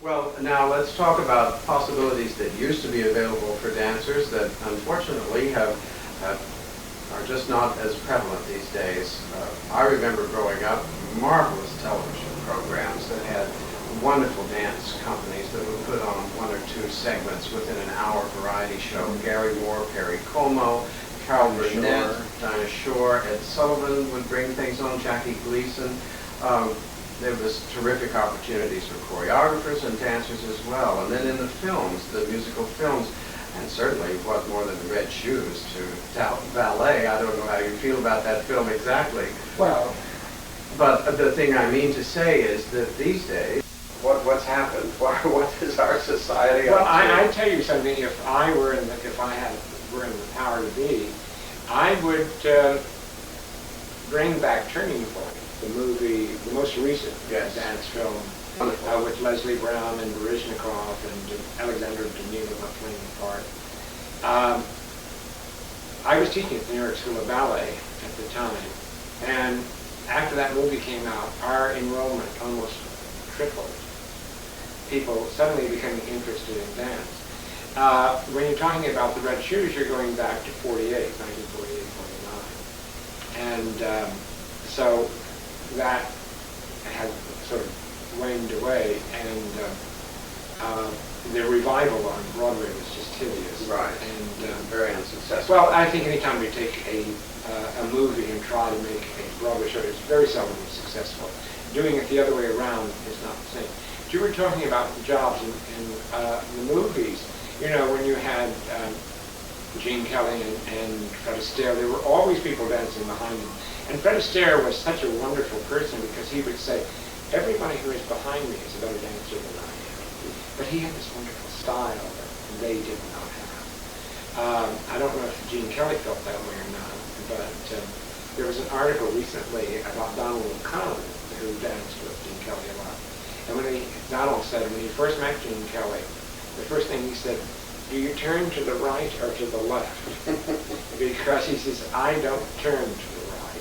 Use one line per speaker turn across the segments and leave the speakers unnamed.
Well, now let's talk about possibilities that used to be available for dancers that unfortunately are just not as prevalent these days. I remember growing up, marvelous television programs that had wonderful dance companies that would put on one or two segments within an hour variety show. Gary Moore, Perry Como, Carol Burnett, Dinah Shore, Ed Sullivan would bring things on, Jackie Gleason. There was terrific opportunities for choreographers and dancers as well. And then in the films, the musical films, and certainly what more than the Red Shoes to ballet. I don't know how you feel about that film exactly.
Well,
but the thing I mean to say is that these days, what's happened? What is our society up
well,
to?
I tell you something. If I were in the power to be, I would bring back Turning Point, the movie, the most recent dance film, with Leslie Brown and Baryshnikov and Alexander Danilov playing the part. I was teaching at the New York School of Ballet at the time, and after that movie came out, our enrollment almost tripled. People suddenly becoming interested in dance. When you're talking about the Red Shoes, you're going back to 1948, 49. And so that had sort of waned away, and the revival on Broadway was just hideous.
Right.
And
very unsuccessful.
well, I think anytime you take a movie and try to make a Broadway show, it's very seldom successful. Doing it the other way around is not the same. But you were talking about jobs in the movies. You know, when you had Gene Kelly and Fred Astaire, there were always people dancing behind him. And Fred Astaire was such a wonderful person because he would say, everybody who is behind me is a better dancer than I am. But he had this wonderful style that they did not have. I don't know if Gene Kelly felt that way or not, but there was an article recently about Donald O'Connor, who danced with Gene Kelly a lot. And Donald said when he first met Gene Kelly, the first thing he said, do you turn to the right or to the left? Because he says, I don't turn to the right.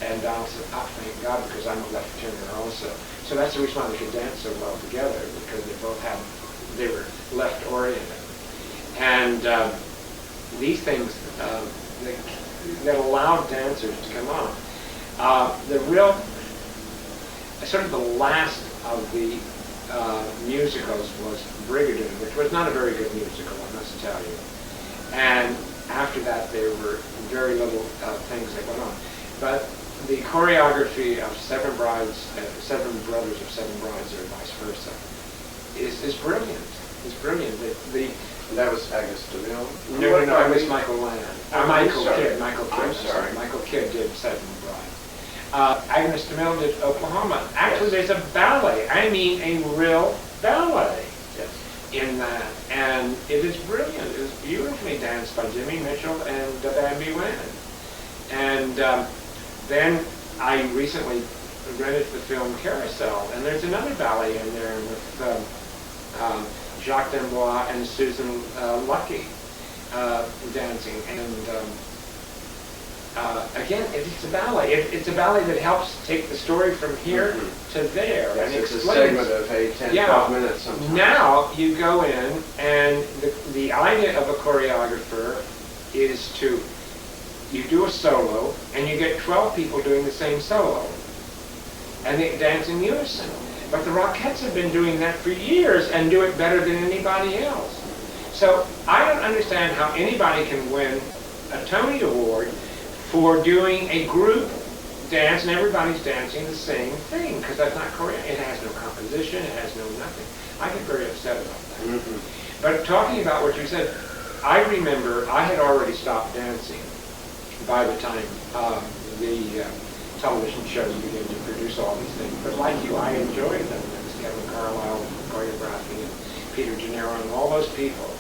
And Donald said, oh, thank God, because I'm a left turner also. So that's the reason why they could dance so well together, because they were left oriented. And these things that allowed dancers to come on. The real, sort of the last of the musicals was Brigadoon, which was not a very good musical, I must tell you. And after that, there were very little things that went on. But the choreography of Seven Brothers of Seven Brides, or vice versa, is brilliant. It's brilliant.
That was Agnes DeMille?
No, it was Michael Land. Michael Kidd.
I'm sorry.
Michael Kidd did Seven Brides. Agnes DeMille did Oklahoma. Actually, there's a ballet. I mean, a real ballet in that. And it is brilliant. It is beautifully danced by Jimmy Mitchell and Bambi Wen. And then I recently rented the film Carousel, and there's another ballet in there with Jacques D'Amboise and Susan Lucky dancing. And again, it's a ballet. It's a ballet that helps take the story from here to there.
Yes,
and
it's a
explains.
segment of 10-12 minutes sometimes.
Now you go in, and the idea of a choreographer is to, you do a solo, and you get 12 people doing the same solo, and they dance in unison. But the Rockettes have been doing that for years and do it better than anybody else. So I don't understand how anybody can win a Tony Award for doing a group dance and everybody's dancing the same thing, because that's not correct. It has no composition, it has no nothing. I get very upset about that. But talking about what you said, I remember I had already stopped dancing by the time the television shows began to produce all these things. But like you, I enjoyed them. There was Kevin Carlisle choreographing and Peter Gennaro and all those people.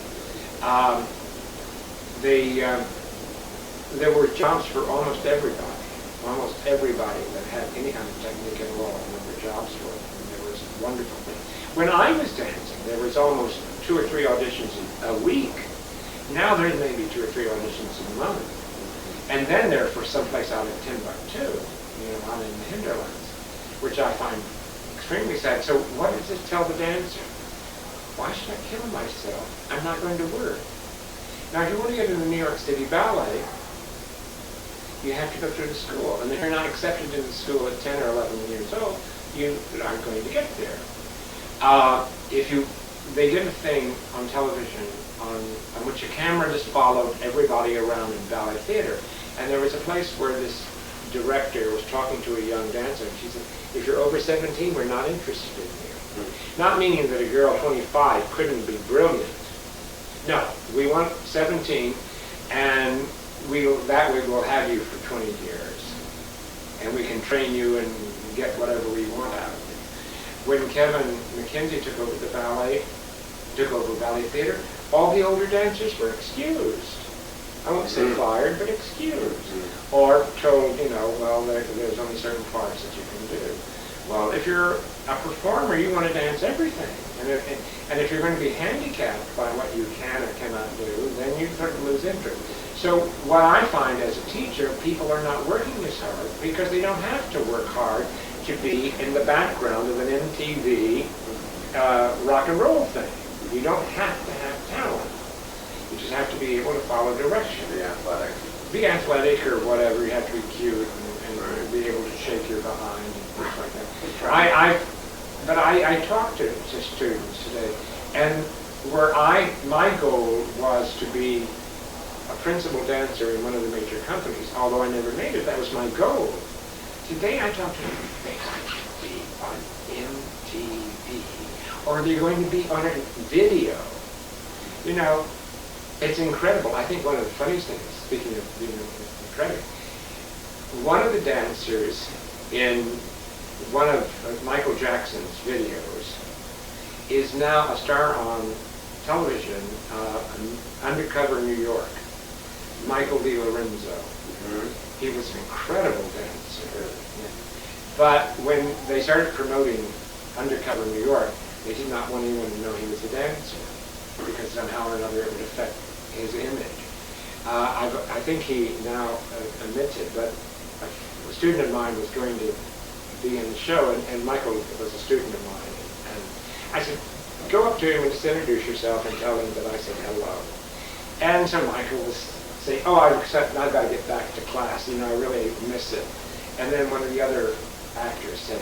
There were jobs for almost everybody. Almost everybody that had any kind of technique involved, there were jobs for it. And there was wonderful things. When I was dancing, there was almost 2 or 3 auditions a week. Now there's maybe 2 or 3 auditions a month. And then they're for someplace out in Timbuktu, out in the hinterlands, which I find extremely sad. So what does this tell the dancer? why should I kill myself? I'm not going to work. Now, if you want to get into the New York City Ballet, you have to go through the school. And if you're not accepted into the school at 10 or 11 years old, you aren't going to get there. They did a thing on television on which a camera just followed everybody around in ballet theater. And there was a place where this director was talking to a young dancer, and she said, if you're over 17, we're not interested in you. Not meaning that a girl 25 couldn't be brilliant. No, we want 17, and that way we'll have you for 20 years. And we can train you and get whatever we want out of you. When Kevin McKenzie took over ballet theater, all the older dancers were excused. I won't say fired, but excused. Or told, well, there's only certain parts that you can do. Well, if you're a performer, you want to dance everything. And if you're going to be handicapped by what you can or cannot do, then you sort of lose interest. So what I find as a teacher, people are not working as hard because they don't have to work hard to be in the background of an MTV rock and roll thing. You don't have to have talent. You just have to be able to follow direction.
Be athletic.
Be athletic or whatever. You have to be cute and be able to shake your behind and things like that. But I talked to students today, and my goal was to be a principal dancer in one of the major companies, although I never made it. That was my goal. Today I talked to them, they want to be on MTV, or they're going to be on a video. It's incredible. I think one of the funniest things, speaking of being incredible, one of the dancers in one of Michael Jackson's videos is now a star on television, Undercover New York, Michael DiLorenzo. He was an incredible dancer. But when they started promoting Undercover New York, they did not want anyone to know he was a dancer, because somehow or another it would affect his image. I think he now admits it, but a student of mine was going to be in the show, and Michael was a student of mine. And I said, go up to him and just introduce yourself and tell him that I said hello. And so Michael was saying, I've got to get back to class. I really miss it. And then one of the other actors said,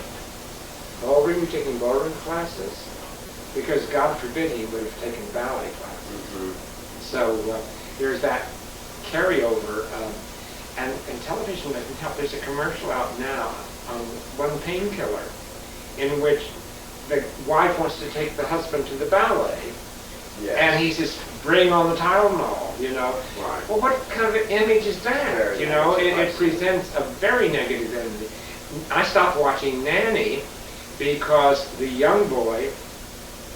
ballroom, you taking ballroom classes? Because God forbid he would have taken ballet classes. So there's that carryover. And television doesn't help. There's a commercial out now on one painkiller in which the wife wants to take the husband to the ballet. Yes. And he says, bring on the Tylenol, Right. Well, what kind of an image is that? It presents a very negative image. I stopped watching Nanny because the young boy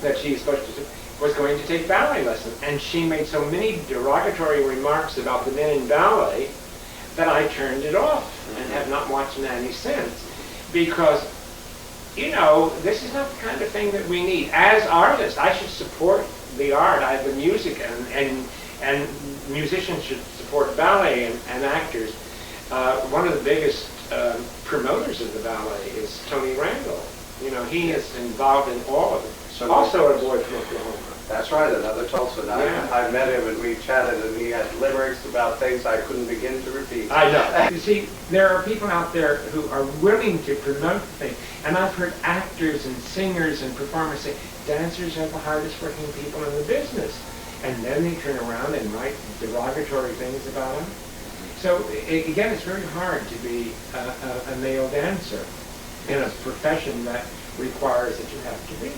that she's supposed to was going to take ballet lessons, and she made so many derogatory remarks about the men in ballet that I turned it off and have not watched Nanny since, because this is not the kind of thing that we need. As artists, I should support the art, the music, and musicians should support ballet and actors. One of the biggest promoters of the ballet is Tony Randall. He is involved in all of it. Also a boy from Oklahoma.
That's right, another Tulsa. I met him and we chatted, and he had limericks about things I couldn't begin to repeat.
I know. You see, there are people out there who are willing to promote things, and I've heard actors and singers and performers say, dancers are the hardest working people in the business. And then they turn around and write derogatory things about them. So again, it's very hard to be a male dancer in a profession that requires that you have to be.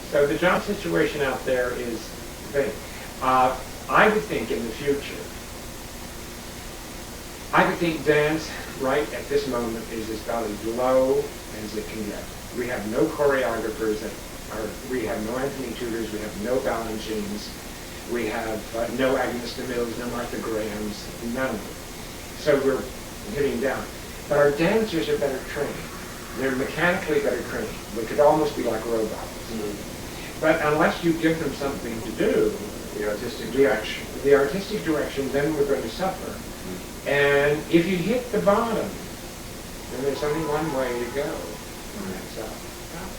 So the job situation out there is big. I would think in the future, I would think dance right at this moment is about as low as it can get. We have no choreographers we have no Anthony Tudors, we have no Balanchines, we have no Agnes DeMille's, no Martha Graham's, none of them. So we're hitting down. But our dancers are better trained. They're mechanically better trained. They could almost be like robots. But unless you give them something to do, the artistic direction, then we're going to suffer. And if you hit the bottom, then there's only one way to go.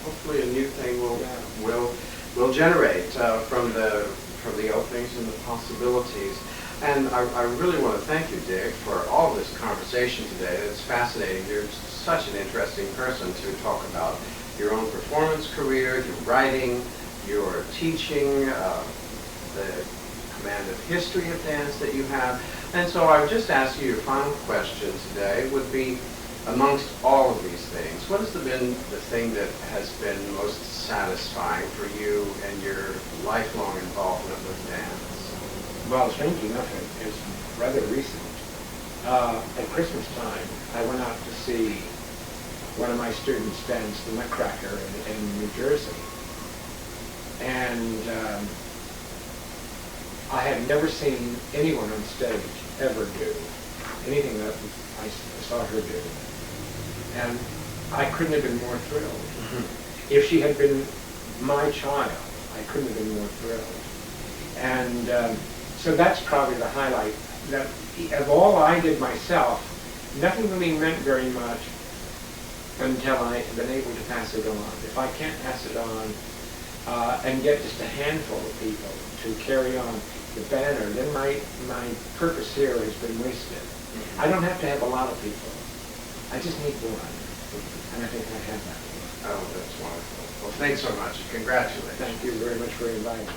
Hopefully a new thing will will generate from the openings and the possibilities. And I really want to thank you, Dick, for all this conversation today. It's fascinating. You're such an interesting person to talk about your own performance career, your writing, your teaching, the command of history of dance that you have. And so I would just ask you, your final question today would be, amongst all of these things, what has been the thing that has been most satisfying for you and your lifelong involvement with dance?
Well, strangely enough, it's rather recent. At Christmas time, I went out to see one of my students dance the Nutcracker in New Jersey. And I had never seen anyone on stage ever do anything that I saw her do. And I couldn't have been more thrilled. Mm-hmm. If she had been my child, I couldn't have been more thrilled. And so that's probably the highlight. That of all I did myself, nothing really meant very much until I had been able to pass it on. If I can't pass it on and get just a handful of people to carry on the banner, then my purpose here has been wasted. Mm-hmm. I don't have to have a lot of people. I just need one. And I think I have that one.
Oh, that's wonderful. Well, thanks so much. Congratulations.
Thank you very much for inviting me.